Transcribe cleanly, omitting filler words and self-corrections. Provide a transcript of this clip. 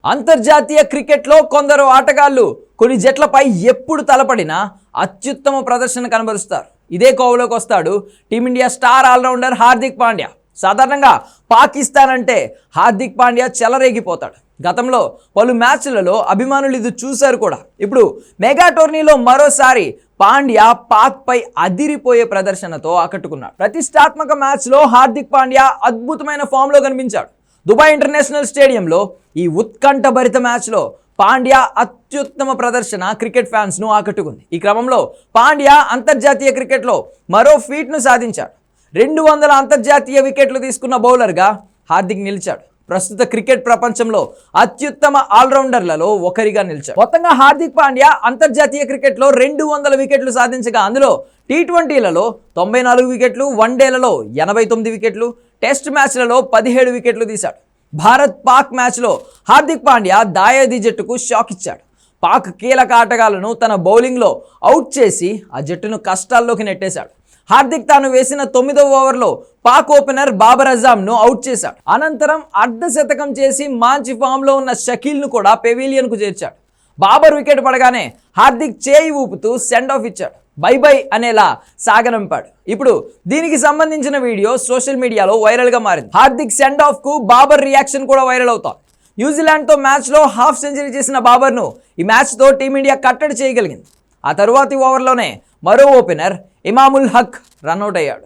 అంతర్జాతీయ క్రికెట్లో కొందరు ఆటగాళ్లు కొన్ని జట్లపై ఎప్పుడు తలపడినా అత్యుత్తమ ప్రదర్శన కనబరుస్తారు. ఇదే కోవలోకి వస్తాడు team India star allrounder Hardik Pandya. సాధారణంగా పాకిస్తాన్ అంటే హార్దిక్ పాండ్యా చెలరేగిపోతాడు. గతంలో పలు మ్యాచ్లలో అభిమానులు ఇది చూశారు కూడా. ఇప్పుడు మెగా టోర్నీలో మరోసారి పాండ్యా పాక్ పై అదిరిపోయే ప్రదర్శనతో ఆకట్టుకున్నాడు. ప్రతిష్టాత్మక మ్యాచ్లో హార్దిక్ పాండ్యా అద్భుతమైన ఫామ్లో కనిపించాడు. దుబాయ్ ఇంటర్నేషనల్ స్టేడియంలో ఈ ఉత్కంఠభరిత మ్యాచ్లో పాండ్యా అత్యుత్తమ ప్రదర్శన క్రికెట్ ఫ్యాన్స్ను ఆకట్టుకుంది. ఈ క్రమంలో పాండ్యా అంతర్జాతీయ క్రికెట్లో మరో ఫీట్ను సాధించాడు. 200 అంతర్జాతీయ వికెట్లు తీసుకున్న బౌలర్గా హార్దిక్ నిలిచాడు. ప్రస్తుత క్రికెట్ ప్రపంచంలో అత్యుత్తమ ఆల్రౌండర్లలో ఒకరిగా నిలిచాడు. మొత్తంగా హార్దిక్ పాండ్యా అంతర్జాతీయ క్రికెట్లో 200 వికెట్లు సాధించగా అందులో టీ20లలో 94 వికెట్లు, వన్డేలలో 89 వికెట్లు, టెస్ట్ మ్యాచ్లలో 17 వికెట్లు తీశాడు. భారత్ పాక్ మ్యాచ్లో హార్దిక్ పాండ్యా దాయాది జట్టుకు షాక్ ఇచ్చాడు. పాక్ కీలక ఆటగాళ్లను తన బౌలింగ్లో అవుట్ చేసి ఆ జట్టును కష్టాల్లోకి నెట్టేశాడు. హార్దిక్ తాను వేసిన 9వ ఓవర్లో పాక్ ఓపెనర్ బాబర్ అజామ్ను అవుట్ చేశాడు. అనంతరం అర్ధశతకం చేసి మంచి ఫామ్లో ఉన్న షకీల్ను కూడా పెవిలియన్కు చేర్చాడు. బాబర్ వికెట్ పడగానే హార్దిక్ చేయి ఊపుతూ సెండ్ ఆఫ్ ఇచ్చాడు. బై బై అనేలా సాగనంపాడు. ఇప్పుడు దీనికి సంబంధించిన వీడియో సోషల్ మీడియాలో వైరల్గా మారింది. హార్దిక్ సెండ్ ఆఫ్కు బాబర్ రియాక్షన్ కూడా వైరల్ అవుతోంది. న్యూజిలాండ్తో మ్యాచ్లో హాఫ్ సెంచరీ చేసిన బాబర్ను ఈ మ్యాచ్తో టీమిండియా కట్టడి చేయగలిగింది. ఆ తరువాతి ఓవర్లోనే మరో ఓపెనర్ ఇమాముల్ హక్ రన్అట్ అయ్యాడు.